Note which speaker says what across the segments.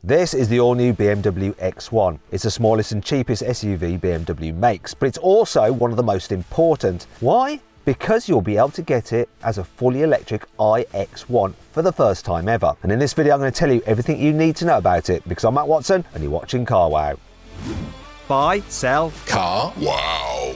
Speaker 1: This is the all-new BMW X1. It's the smallest and cheapest SUV BMW makes, but it's also one of the most important. Why? Because you'll be able to get it as a fully electric iX1 for the first time ever. And in this video I'm going to tell you everything you need to know about it, because I'm Matt Watson and you're watching Car Wow. Buy, sell,
Speaker 2: Car Wow.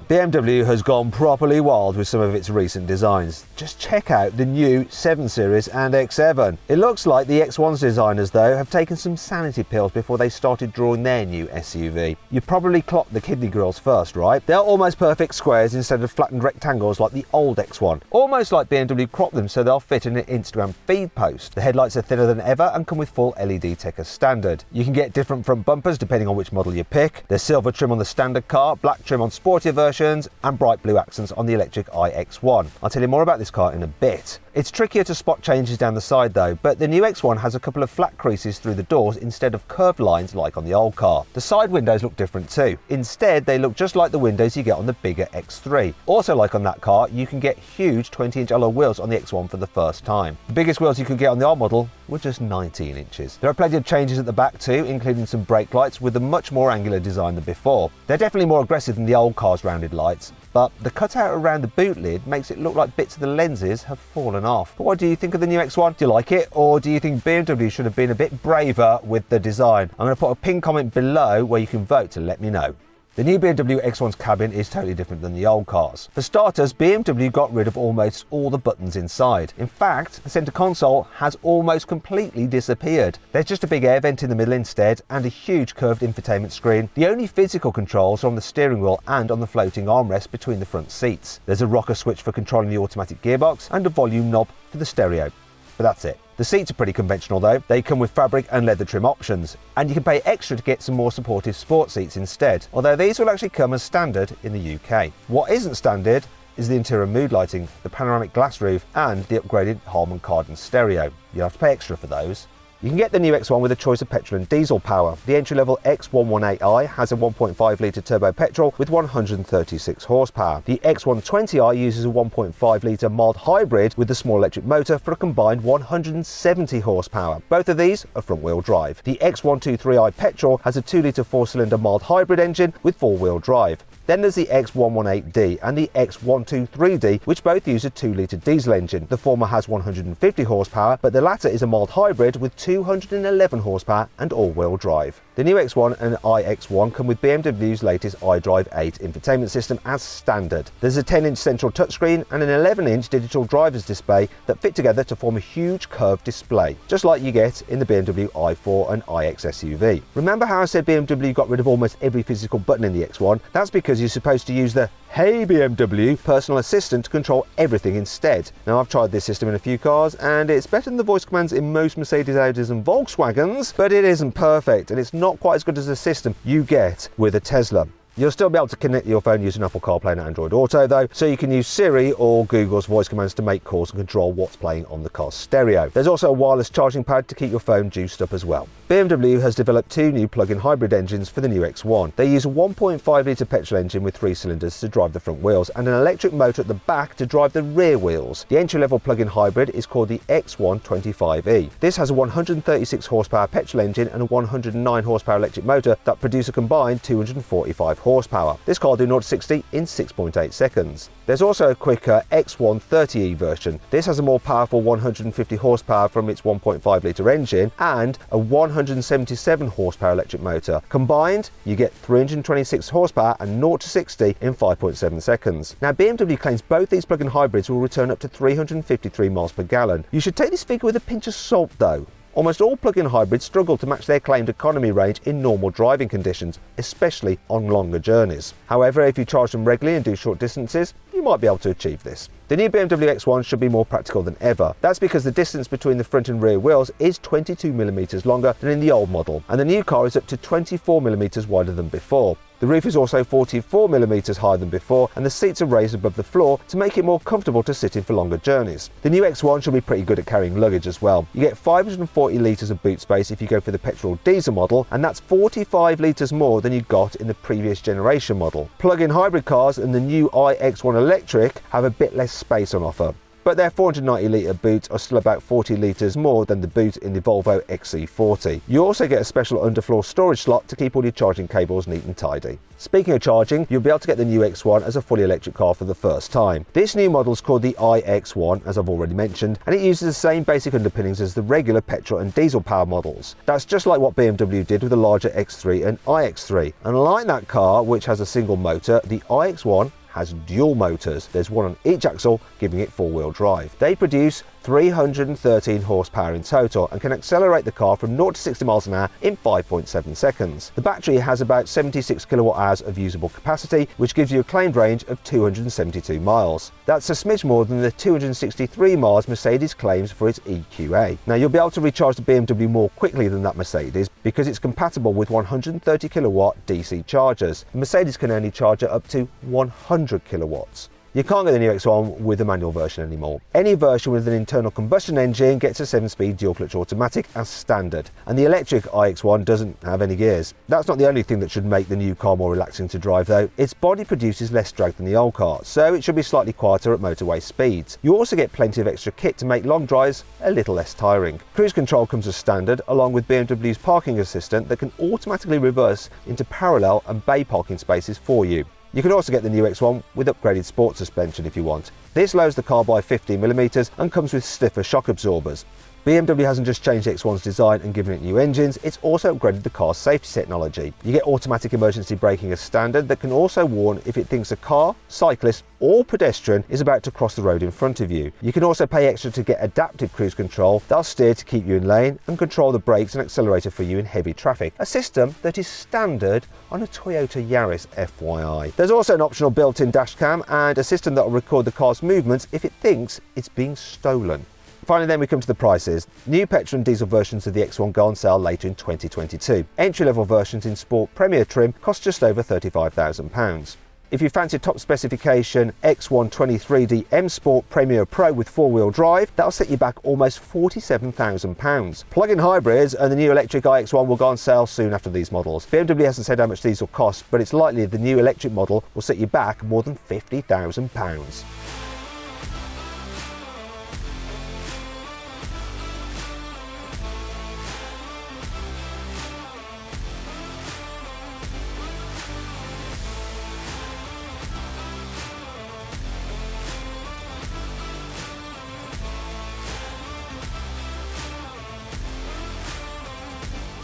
Speaker 1: BMW has gone properly wild with some of its recent designs. Just check out the new 7 Series and X7. It looks like the X1's designers though have taken some sanity pills before they started drawing their new SUV. You probably clocked the kidney grills first, right? They're almost perfect squares instead of flattened rectangles like the old X1. Almost like BMW cropped them so they'll fit in an Instagram feed post. The headlights are thinner than ever and come with full LED tech as standard. You can get different front bumpers depending on which model you pick. There's silver trim on the standard car, black trim on sportier versions, and bright blue accents on the electric iX1. I'll tell you more about this car in a bit. It's trickier to spot changes down the side though, but the new X1 has a couple of flat creases through the doors instead of curved lines like on the old car. The side windows look different too. Instead, they look just like the windows you get on the bigger X3. Also like on that car, you can get huge 20-inch alloy wheels on the X1 for the first time. The biggest wheels you could get on the old model were just 19 inches. There are plenty of changes at the back too, including some brake lights with a much more angular design than before. They're definitely more aggressive than the old car's rounded lights, but the cutout around the boot lid makes it look like bits of the lenses have fallen off. But what do you think of the new X1? Do you like it, or do you think BMW should have been a bit braver with the design? I'm going to put a pinned comment below where you can vote to let me know. The new BMW X1's cabin is totally different than the old cars. For starters, BMW got rid of almost all the buttons inside. In fact, the centre console has almost completely disappeared. There's just a big air vent in the middle instead and a huge curved infotainment screen. The only physical controls are on the steering wheel and on the floating armrest between the front seats. There's a rocker switch for controlling the automatic gearbox and a volume knob for the stereo. But that's it. The seats are pretty conventional though. They come with fabric and leather trim options, and you can pay extra to get some more supportive sport seats instead, although these will actually come as standard in the UK. What isn't standard is the interior mood lighting, the panoramic glass roof and the upgraded Harman Kardon stereo. You'll have to pay extra for those. You can get the new X1 with a choice of petrol and diesel power. The entry-level X118i has a 1.5 litre turbo petrol with 136 horsepower. The X120i uses a 1.5 litre mild hybrid with a small electric motor for a combined 170 horsepower. Both of these are front-wheel drive. The X123i petrol has a 2 litre 4-cylinder mild hybrid engine with 4-wheel drive. Then there's the X118D and the X123D, which both use a 2 litre diesel engine. The former has 150 horsepower, but the latter is a mild hybrid with 211 horsepower and all-wheel drive. The new X1 and iX1 come with BMW's latest Idrive 8 infotainment system as standard. There's a 10-inch central touchscreen and an 11-inch digital driver's display that fit together to form a huge curved display, just like you get in the BMW i4 and iX SUV. Remember how I said BMW got rid of almost every physical button in the X1? That's because you're supposed to use the Hey BMW personal assistant to control everything instead. Now I've tried this system in a few cars and it's better than the voice commands in most Mercedes, Audis and Volkswagens, but it isn't perfect and it's not quite as good as the system you get with a Tesla. You'll still be able to connect your phone using Apple CarPlay and Android Auto though, so you can use Siri or Google's voice commands to make calls and control what's playing on the car's stereo. There's also a wireless charging pad to keep your phone juiced up as well. BMW has developed 2 new plug-in hybrid engines for the new X1. They use a 1.5 litre petrol engine with 3 cylinders to drive the front wheels and an electric motor at the back to drive the rear wheels. The entry-level plug-in hybrid is called the X125e. This has a 136 horsepower petrol engine and a 109 horsepower electric motor that produce a combined 245 horsepower. This car will do 0 to 60 in 6.8 seconds. There's also a quicker X130e version. This has a more powerful 150 horsepower from its 1.5 litre engine and a 177 horsepower electric motor. Combined, you get 326 horsepower and 0 to 60 in 5.7 seconds. Now BMW claims both these plug-in hybrids will return up to 353 miles per gallon. You should take this figure with a pinch of salt though. Almost all plug-in hybrids struggle to match their claimed economy range in normal driving conditions, especially on longer journeys. However, if you charge them regularly and do short distances, you might be able to achieve this. The new BMW X1 should be more practical than ever. That's because the distance between the front and rear wheels is 22mm longer than in the old model, and the new car is up to 24mm wider than before. The roof is also 44mm higher than before, and the seats are raised above the floor to make it more comfortable to sit in for longer journeys. The new X1 should be pretty good at carrying luggage as well. You get 540 litres of boot space if you go for the petrol diesel model, and that's 45 litres more than you got in the previous generation model. Plug-in hybrid cars and the new iX1 electric have a bit less space on offer. but their 490 litre boots are still about 40 litres more than the boot in the Volvo XC40. You also get a special underfloor storage slot to keep all your charging cables neat and tidy. Speaking of charging, you'll be able to get the new X1 as a fully electric car for the first time. This new model is called the iX1, as I've already mentioned, and it uses the same basic underpinnings as the regular petrol and diesel power models. That's just like what BMW did with the larger X3 and iX3. Unlike that car, which has a single motor, the iX1 has dual motors. There's one on each axle, giving it four-wheel drive. They produce 313 horsepower in total and can accelerate the car from 0 to 60 miles an hour in 5.7 seconds. The battery has about 76 kilowatt hours of usable capacity, which gives you a claimed range of 272 miles. That's a smidge more than the 263 miles Mercedes claims for its EQA. Now, you'll be able to recharge the BMW more quickly than that Mercedes because it's compatible with 130 kilowatt DC chargers. The Mercedes can only charge it up to 100 kilowatts. You can't get the new X1 with a manual version anymore. Any version with an internal combustion engine gets a 7-speed dual clutch automatic as standard, and the electric iX1 doesn't have any gears. That's not the only thing that should make the new car more relaxing to drive though. Its body produces less drag than the old car, so it should be slightly quieter at motorway speeds. You also get plenty of extra kit to make long drives a little less tiring. Cruise control comes as standard, along with BMW's parking assistant that can automatically reverse into parallel and bay parking spaces for you. You can also get the new X1 with upgraded sport suspension if you want. This lowers the car by 15mm and comes with stiffer shock absorbers. BMW hasn't just changed the X1's design and given it new engines, it's also upgraded the car's safety technology. You get automatic emergency braking as standard that can also warn if it thinks a car, cyclist or pedestrian is about to cross the road in front of you. You can also pay extra to get adaptive cruise control that'll steer to keep you in lane and control the brakes and accelerator for you in heavy traffic, a system that is standard on a Toyota Yaris FYI. There's also an optional built-in dash cam and a system that will record the car's movements if it thinks it's being stolen. Finally then we come to the prices. New petrol and diesel versions of the X1 go on sale later in 2022. Entry-level versions in Sport Premier trim cost just over £35,000. If you fancy top specification X1 23D M Sport Premier Pro with four-wheel drive, that'll set you back almost £47,000. Plug-in hybrids and the new electric iX1 will go on sale soon after these models. BMW hasn't said how much these will cost, but it's likely the new electric model will set you back more than £50,000.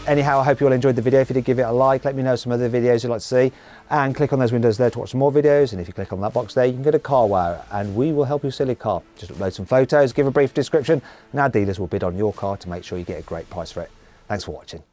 Speaker 1: Anyhow, I hope you all enjoyed the video. If you did, give it a like. Let me know some other videos you'd like to see, and click on those windows there to watch some more videos. And if you click on that box there, you can go to CarWow and we will help you sell your car. Just upload some photos, give a brief description, and our dealers will bid on your car to make sure you get a great price for it. Thanks for watching.